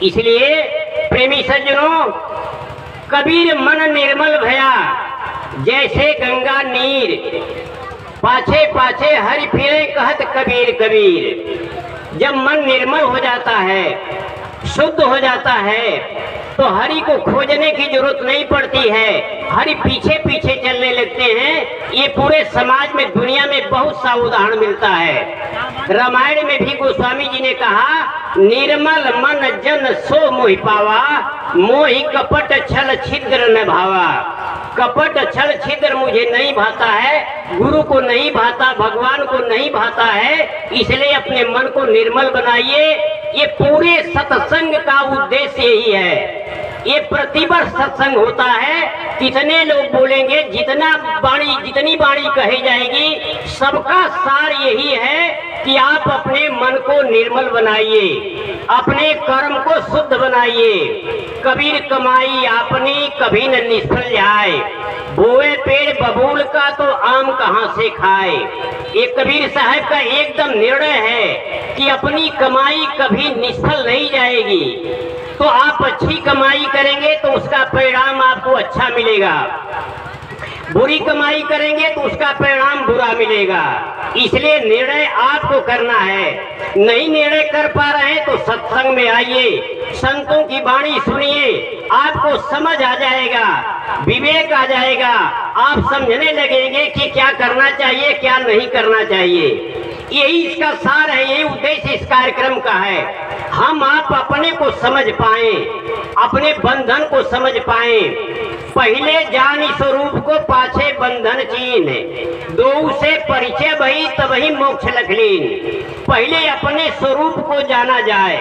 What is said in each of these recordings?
इसलिए प्रेमी सज्जनों, कबीर मन निर्मल भया जैसे गंगा नीर, पाछे पाछे हरि फिरे कहत कबीर कबीर। जब मन निर्मल हो जाता है, शुद्ध हो जाता है, तो हरि को खोजने की जरूरत नहीं पड़ती है, हरि पीछे पीछे चलने लगते हैं। ये पूरे समाज में, दुनिया में बहुत सा उदाहरण मिलता है। रामायण में भी गोस्वामी जी ने कहा, निर्मल मन जन सो मोहि पावा, मोहि कपट छल छिद्र न भावा। कपट छल छिद्र मुझे नहीं भाता है, गुरु को नहीं भाता, भगवान को नहीं भाता है, इसलिए अपने मन को निर्मल बनाइए। ये पूरे सत्संग का उद्देश्य यही है। ये प्रतिवर्ष सत्संग होता है। कितने लोग बोलेंगे, जितनी बाणी कही जाएगी, सबका सार यही है कि आप अपने मन को निर्मल बनाइए, अपने कर्म को शुद्ध बनाइए। कबीर कमाई आपनी कभी न निष्फल जाए, बोए पेड़ बबूल का तो आम कहां से खाए। ये कबीर साहब का एकदम निर्णय है कि अपनी कमाई कभी निष्फल नहीं जाएगी। तो आप अच्छी कमाई करेंगे तो उसका परिणाम आपको अच्छा मिलेगा, बुरी कमाई करेंगे तो उसका परिणाम बुरा मिलेगा। इसलिए निर्णय आपको करना है। नहीं निर्णय कर पा रहे हैं तो सत्संग में आइए, संतों की वाणी सुनिए, आपको समझ आ जाएगा, विवेक आ जाएगा। आप समझने लगेंगे कि क्या करना चाहिए, क्या नहीं करना चाहिए। यही इसका सार है, यही उद्देश्य इस कार्यक्रम का है। हम आप अपने को समझ पाए, अपने बंधन को समझ पाए। पहले जानी स्वरूप को पाछे बंधन चीन, दो से परिचय भई तबही मोक्ष लखलीन। पहले अपने स्वरूप को जाना जाए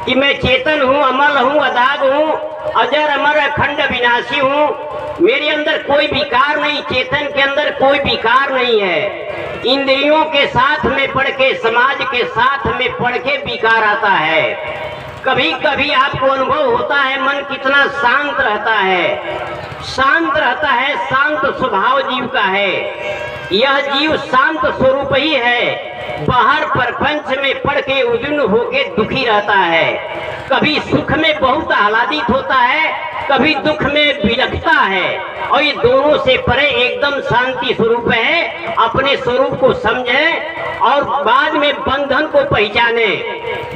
कि मैं चेतन हूँ, अमल हूँ, अदाग हूँ, अजर अमर अखंड विनाशी हूँ। मेरे अंदर कोई विकार नहीं, चेतन के अंदर कोई विकार नहीं है। इंद्रियों के साथ में पढ़ के, समाज के साथ में पढ़ के विकार आता है। कभी कभी आपको अनुभव होता है मन कितना शांत रहता है, शांत रहता है, शांत स्वभाव जीव का है। यह जीव शांत स्वरूप ही है, बाहर प्रपंच में पड़ के उद्विग्न होके दुखी रहता है। कभी सुख में बहुत आह्लादित होता है, कभी दुख में विलखता है, और ये दोनों से परे एकदम शांति स्वरूप है। अपने स्वरूप को समझें और बाद में बंधन को पहचाने।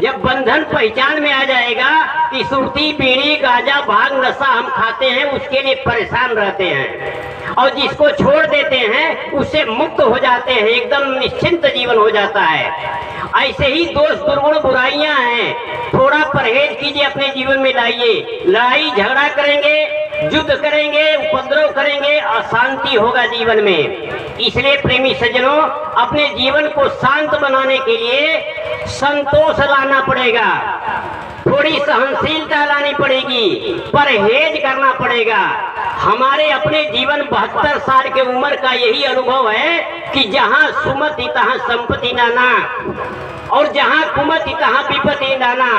जब बंधन पहचान में आ जाएगा कि सुरती बीड़ी गांजा भांग नशा हम खाते हैं, उसके लिए परेशान रहते हैं, और जिसको छोड़ देते हैं उससे मुक्त हो जाते हैं, एकदम निश्चिंत जीवन हो जाता है। ऐसे ही दोष दुर्गुण बुराइयां हैं, थोड़ा परहेज कीजिए, अपने जीवन में लाइए। लड़ाई झगड़ा करेंगे, युद्ध करेंगे, उपद्रव करेंगे, अशांति होगा जीवन में। इसलिए प्रेमी सज्जनों, अपने जीवन को शांत बनाने के लिए संतोष लाना पड़ेगा, थोड़ी सहनशीलता लानी पड़ेगी, परहेज करना पड़ेगा। हमारे अपने जीवन 72 साल के उम्र का यही अनुभव है कि जहाँ सुमति तहाँ संपत्ति नाना, और जहाँ कुमति तहाँ विपत्ति नाना।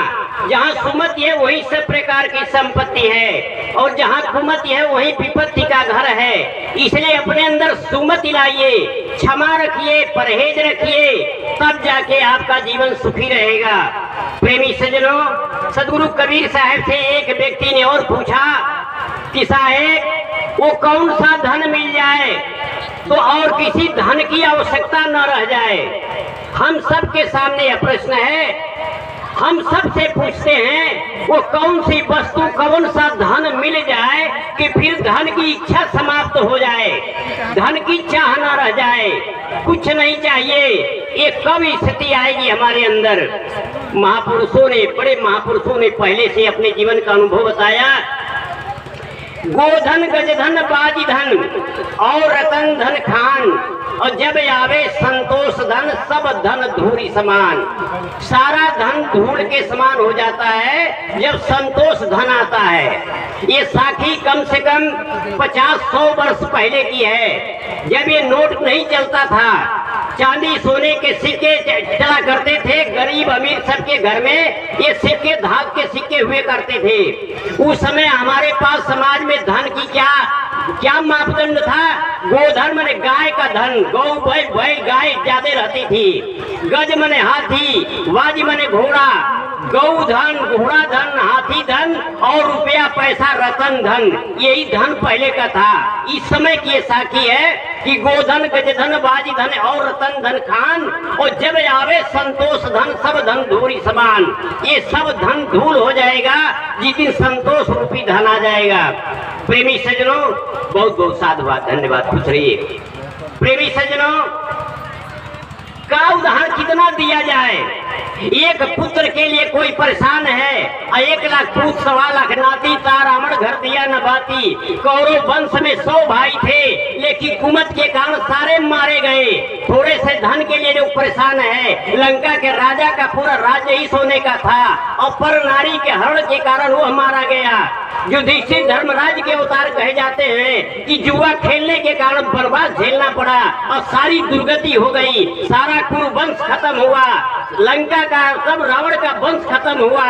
जहाँ सुमति है वही सब प्रकार की संपत्ति है, और जहाँ कुमति है वही विपत्ति का घर है। इसलिए अपने अंदर सुमति लाइए, क्षमा रखिए, परहेज रखिए, तब जाके आपका जीवन सुखी रहेगा। प्रेमी सज्जनों, सदगुरु कबीर साहब से एक व्यक्ति ने और पूछा कि साहेब वो कौन सा धन मिल जाए तो और किसी धन की आवश्यकता न रह जाए। हम सब के सामने यह प्रश्न है, हम सब से पूछते हैं वो कौन सी वस्तु, कौन सा धन मिल जाए कि फिर धन की इच्छा समाप्त हो जाए, धन की चाह न रह जाए, कुछ नहीं चाहिए। ये कब स्थिति आएगी हमारे अंदर? महापुरुषों ने, बड़े महापुरुषों ने पहले से अपने जीवन का अनुभव बताया। गोधन गजधन बाजी धन और रतन धन खान, और जब आवे संतोष धन सब धन धूरी समान। सारा धन धूल के समान हो जाता है जब संतोष धन आता है। ये साखी कम से कम 50-100 वर्ष पहले की है, जब ये नोट नहीं चलता था, चांदी सोने के सिक्के चला करते थे। गरीब अमीर सबके घर में ये सिक्के, धातु के सिक्के हुए करते थे। उस समय हमारे पास समाज में धन की क्या मापदंड था? गोधन माने गाय का धन, गौ बैल गाय ज्यादा रहती थी। गज माने हाथी, वाज माने घोड़ा, गौ धन, घोड़ा धन, हाथी धन और रुपया पैसा रतन धन, यही धन पहले का था। इस समय की साखी है कि गोधन, गजधन, बाजी धन और रतन धन खान, और जब आवे संतोष धन सब धन धूरी समान। ये सब धन धूल हो जाएगा जिस दिन संतोष रूपी धन आ जाएगा। प्रेमी सज्जनों, बहुत बहुत साधुवाद, धन्यवाद, खुश रहिए। प्रेमी सज्जनों, का उदाहरण कितना दिया जाए। एक पुत्र के लिए कोई परेशान है, 1 लाख पूत 1.25 लाख नाती, ता रावण घर दिया न बाती। कौरव वंश में 100 भाई थे, लेकिन कुमत के कारण सारे मारे गए। थोड़े से धन के लिए जो परेशान है, लंका के राजा का पूरा राज्य ही सोने का था, और पर नारी के हरण के कारण वो मारा गया। युधिष्ठिर धर्मराज के अवतार कहे जाते हैं कि जुआ खेलने के कारण बर्बाद झेलना पड़ा और सारी दुर्गति हो गई, सारा कुरुवंश खत्म हुआ, लंका का सब रावण का वंश खत्म हुआ।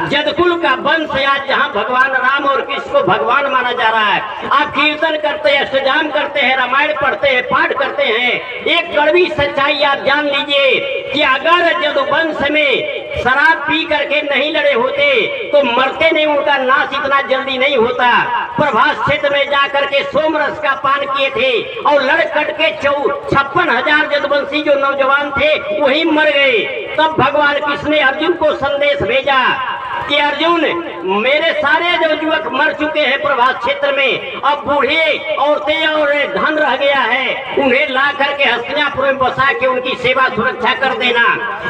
जदकुल का वंश आज जहाँ भगवान राम और कृष्ण को भगवान माना जा रहा है। आप कीर्तन करते हैं, अष्टजाम करते हैं, रामायण पढ़ते हैं, पाठ करते हैं। एक कड़वी सच्चाई आप जान लीजिए कि अगर जदुवंश में शराब पी करके नहीं लड़े होते तो मरते नहीं, उनका नाश इतना जल्दी नहीं होता। प्रभास क्षेत्र में जाकर के सोमरस का पान किए थे और लड़ कट के 56,000 जदुवंशी जो नौजवान थे वही मर गए। तब भगवान कृष्ण ने अर्जुन को संदेश भेजा कि अर्जुन, मेरे सारे जो युवक मर चुके हैं प्रभास क्षेत्र में, अब बूढ़े औरतें और धन रह गया है, उन्हें ला करके हस्तिनापुर में बसा के उनकी सेवा सुरक्षा कर देना।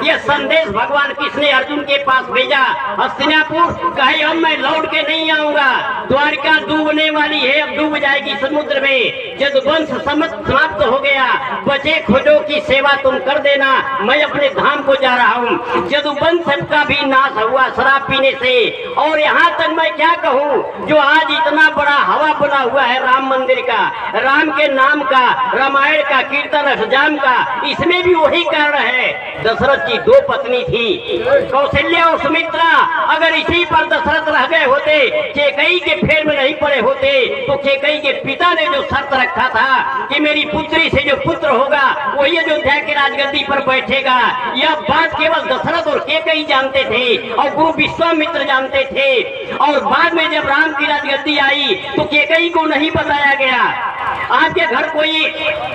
यह संदेश भगवान कृष्ण ने अर्जुन के पास भेजा। हस्तिनापुर कहे अब मैं लौट के नहीं आऊंगा, द्वारिका डूबने वाली है, अब डूब जाएगी समुद्र में, जदुवंश समाप्त हो गया, बचे खोजों की सेवा तुम कर देना, मैं अपने धाम को जा रहा हूँ। जदुवंश का भी नाश हुआ शराब पीने से। और यहाँ तक मैं क्या कहूँ, जो आज इतना बड़ा हवा बना हुआ है राम मंदिर का, राम के नाम का, रामायण का, कीर्तन अष्टजाम का, इसमें भी वही कारण है। दशरथ की 2 पत्नी थी, कौशल्या और सुमित्रा। अगर इसी पर दशरथ रह गए होते, केकई के फेर में नहीं पड़े होते, तो केकई के पिता ने जो शर्त रखा था कि मेरी पुत्री से जो पुत्र होगा वही अयोध्या की राजगद्दी पर बैठेगा, यह बात केवल दशरथ और केकई जानते थे और गुरु विश्वामित्र जानते थे। और बाद में जब राम की राजगद्दी आई तो केकई को नहीं बताया गया। आपके घर कोई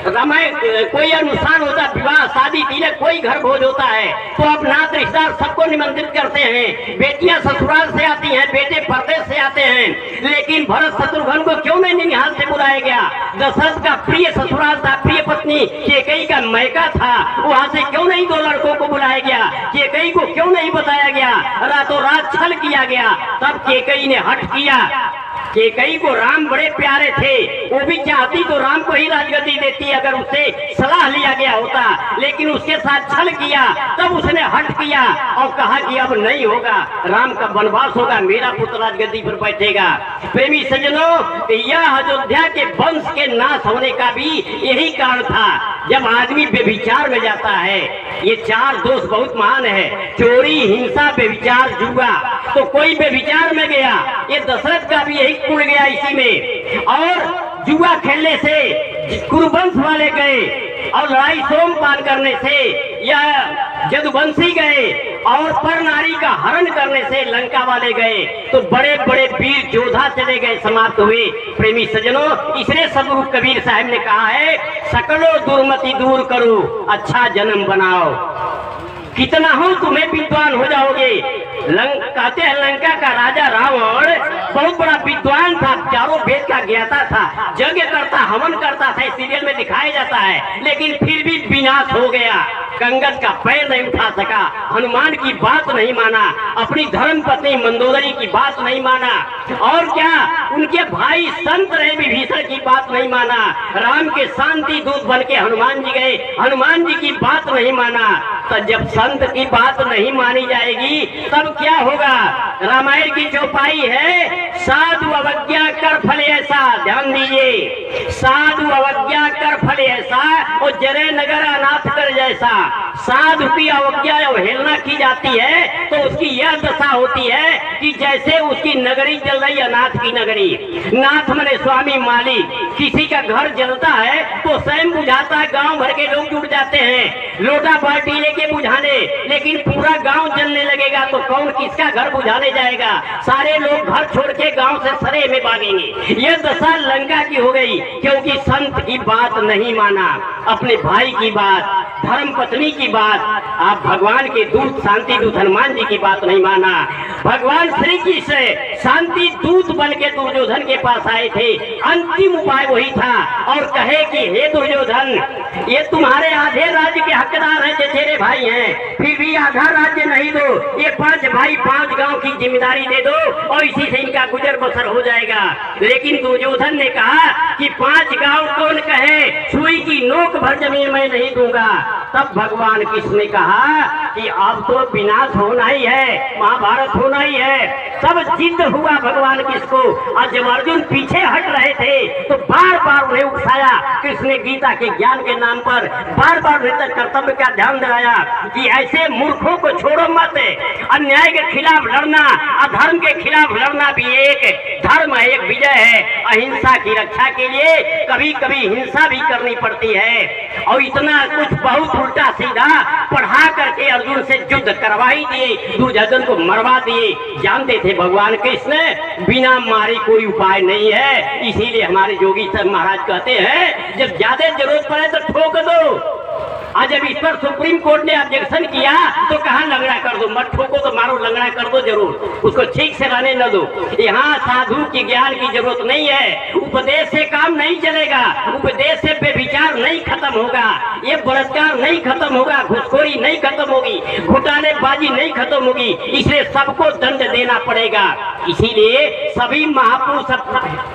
रामायण, कोई अनुष्ठान होता, विवाह, शादी, तिलक, कोई घर भोज होता है तो आप नात रिश्तेदार सबको निमंत्रित करते हैं। बेटियां ससुराल से आती हैं, बेटे परदेश से आते हैं, लेकिन भरत शत्रुघ्न को क्यों नहीं निहाल से बुलाया गया? दशरथ का प्रिय ससुराल था, प्रिय पत्नी केकई का मैका था, वहां से क्यों नहीं 2 लड़कों को बुलाया गया? केकई को क्यों नहीं बताया गया? रातों रात छल किया गया। तब केकई ने हट किया। केकई को राम बड़े प्यारे थे, वो भी चाहती तो राम को ही राजगद्दी देती अगर उससे सलाह लिया गया होता, लेकिन उसके साथ छल किया। तब उसने हट किया और कहा कि अब नहीं होगा, राम का वनवास होगा, मेरा पुत्र राजगद्दी पर बैठेगा। प्रेमी सज्जनों, यह अयोध्या के वंश के नाश होने का भी यही कारण था। जब आदमी व्यभिचार में जाता है, ये 4 दोष बहुत महान है, चोरी, हिंसा, व्यभिचार, जुआ, तो कोई व्यभिचार में गया, ये दशरथ का भी यही उड़ गया इसी में। और जुआ खेलने से कुरुवंश वाले गए, और लड़ाई सोमपान करने से यह जदुवंशी गए, और पर नारी का हरण करने से लंका वाले गए। तो बड़े बड़े वीर योद्धा चले गए, समाप्त हुए। प्रेमी सज्जनों, इसलिए सदगुरु कबीर साहब ने कहा है, सकलो दुर्मति दूर करो, अच्छा जन्म बनाओ। कितना हो तुम्हें विद्वान हो जाओगे। कहते हैं लंका का राजा रावण बहुत बड़ा विद्वान था, चारों वेद का ज्ञाता था, यज्ञ करता, हवन करता था, सीरियल में दिखाया जाता है, लेकिन फिर भी विनाश हो गया। कंगन का पैर नहीं उठा सका, हनुमान की बात नहीं माना, अपनी धर्म पत्नी मंदोदरी की बात नहीं माना, और क्या उनके भाई संत रहे विभीषण की बात नहीं माना। राम के शांति दूत बन के हनुमान जी गए, हनुमान जी की बात नहीं माना। तो जब संत की बात नहीं मानी जाएगी तब क्या होगा? रामायण की चौपाई है, साधु अवज्ञा कर फल ऐसा, ध्यान दीजिए, साधु अवज्ञा कर फल ऐसा और जरे नगर अनाथ कर जैसा। साधु की अवज्ञा अवहेलना की जाती है तो उसकी यह दशा होती है कि जैसे उसकी नगरी जल रही, अनाथ की नगरी। नाथ मने स्वामी मालिक, किसी का घर जलता है तो स्वयं बुझाता है, गांव भर के लोग जुट जाते हैं, लोटा बाल्टी लेके के बुझाने, लेकिन पूरा गांव जलने लगेगा तो कौन किसका घर बुझाने जाएगा। सारे लोग घर छोड़ के गांव से सरे में भागेंगे। यह दशा लंका की हो गई, क्योंकि संत की बात नहीं माना, अपने भाई की बात, धर्म पत्नी की बात, आप भगवान के दूत शांति दूत हनुमान जी की बात नहीं माना। भगवान श्री कृष्ण शांति दूत बन के दुर्योधन के पास आए थे। अंतिम उपाय वही था और कहे कि हे दुर्योधन, ये तुम्हारे आधे राज्य के हकदार हैं, चचेरे भाई हैं, फिर भी आधा राज्य नहीं दो। ये 5 भाई 5 गांव की जिम्मेदारी दे दो और इसी से इनका गुजर बसर हो जाएगा। लेकिन दुर्योधन ने कहा कि 5 गांव कौन कहे, सुई की नोक भर जमीन मैं नहीं दूंगा। तब भगवान कृष्ण ने कहा कि अब तो विनाश होना ही है, महाभारत होना ही है। सब जिद हुआ भगवान कृष्ण को, और जब अर्जुन पीछे हट रहे थे तो बार बार उन्हें उकसाया। कृष्ण ने गीता के ज्ञान के नाम पर बार बार उन्हें कर्तव्य का ध्यान दिलाया कि ऐसे मूर्खों को छोड़ो मत। अन्याय के खिलाफ लड़ना, अधर्म के खिलाफ लड़ना भी एक धर्म है, एक विजय है। अहिंसा की रक्षा के लिए कभी कभी हिंसा भी करनी पड़ती है। और इतना कुछ बहुत उल्टा सीधा पढ़ा करके अर्जुन से युद्ध करवाई दिए, दुर्योधन को मरवा दिए। जानते थे भगवान कृष्ण बिना मारे कोई उपाय नहीं है। इसीलिए हमारे योगी सब महाराज कहते हैं जब ज्यादा जरूरत पड़े तो ठोक दो। आज जब इस पर सुप्रीम कोर्ट ने ऑब्जेक्शन किया तो कहा लंगड़ा कर दो, मत ठोको तो मारो, लंगड़ा कर दो जरूर, उसको ठीक से रहने न दो। यहाँ साधु की ज्ञान की जरूरत नहीं है, उपदेश से काम नहीं चलेगा, उपदेश से बेविचार नहीं खत्म होगा, ये बलात्कार नहीं खत्म होगा, घुसखोरी नहीं खत्म होगी, घोटालेबाजी नहीं खत्म होगी। इसलिए सबको दंड देना पड़ेगा। इसीलिए सभी महापुरुष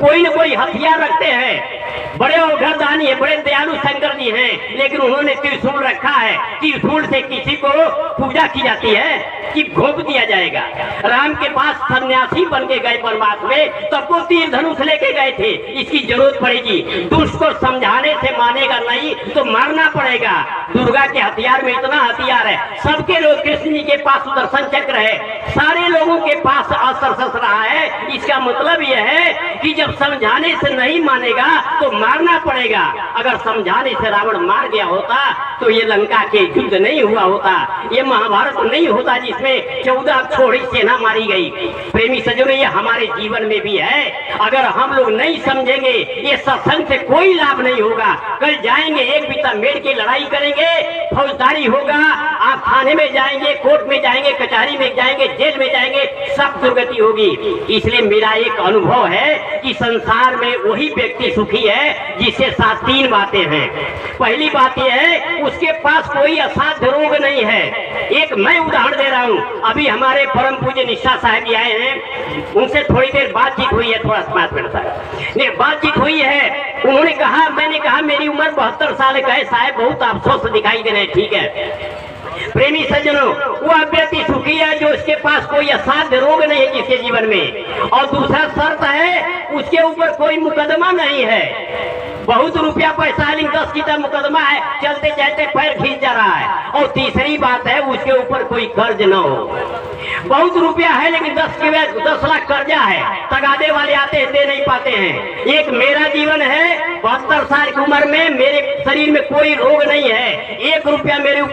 कोई न कोई हथियार रखते हैं। बड़े औघरदानी है, बड़े दयालु शंकर जी हैं, लेकिन उन्होंने त्रिशूल रखा है। त्रिशूल से किसी को पूजा की जाती है कि घोंप दिया जाएगा। राम के पास सन्यासी बन के गए वनवास में, तब वो तीर धनुष लेके गए थे। इसकी जरूरत पड़ेगी, दुष्ट को समझाने से मानेगा नहीं तो मारना पड़ेगा। दुर्गा के हथियार में इतना हथियार है, सबके लोग कृष्ण जी के पास सुदर्शन चक्र है, सारे लोगों के पास अस्त्र शस्त्र रहा है। इसका मतलब यह है कि जब समझाने से नहीं मानेगा तो मारना पड़ेगा। अगर समझाने से रावण मार गया होता तो ये लंका के युद्ध नहीं हुआ होता, ये महाभारत नहीं होता जिसमें 14 छोड़ी सेना मारी गई। प्रेमी सज्जनों, ये हमारे जीवन में भी है। अगर हम लोग नहीं समझेंगे ये सत्संग से कोई लाभ नहीं होगा। कल जाएंगे एक बीता मेड़ की लड़ाई करेंगे, फौजदारी होगा, आप थाने में जाएंगे, कोर्ट में जाएंगे, कचहरी में जाएंगे, जेल में जाएंगे, सब दुर्गति होगी। इसलिए मेरा एक अनुभव है कि संसार में वही व्यक्ति सुखी है जिसके साथ 3 बातें हैं। पहली बात यह है उसके पास कोई असाध्य रोग नहीं है। एक मैं उदाहरण दे रहा हूँ, अभी हमारे परम पूज्य निष्ठा साहब जी आए हैं, उनसे थोड़ी देर बातचीत हुई है, थोड़ा 5 मिनट तक बातचीत हुई है। उन्होंने कहा, मैंने कहा मेरी उम्र 72 साल का है साहब, बहुत अफसोस दिखाई दे रहे हैं। ठीक है प्रेमी सज्जनों, वो व्यक्ति सुखी है जो उसके पास कोई असाध्य रोग नहीं है जिसके जीवन में, और दूसरा शर्त है उसके ऊपर कोई मुकदमा नहीं है। बहुत रुपया पैसा है लेकिन 10 की तरह मुकदमा है, चलते चलते पैर खींच जा रहा है। और तीसरी बात है उसके ऊपर कोई कर्ज न हो। बहुत रुपया है लेकिन 10 लाख कर्जा है, तगादे वाले आते हैं दे नहीं पाते हैं। एक मेरा जीवन है, 72 साल की उम्र में मेरे शरीर में कोई रोग नहीं है, 1 रुपया मेरे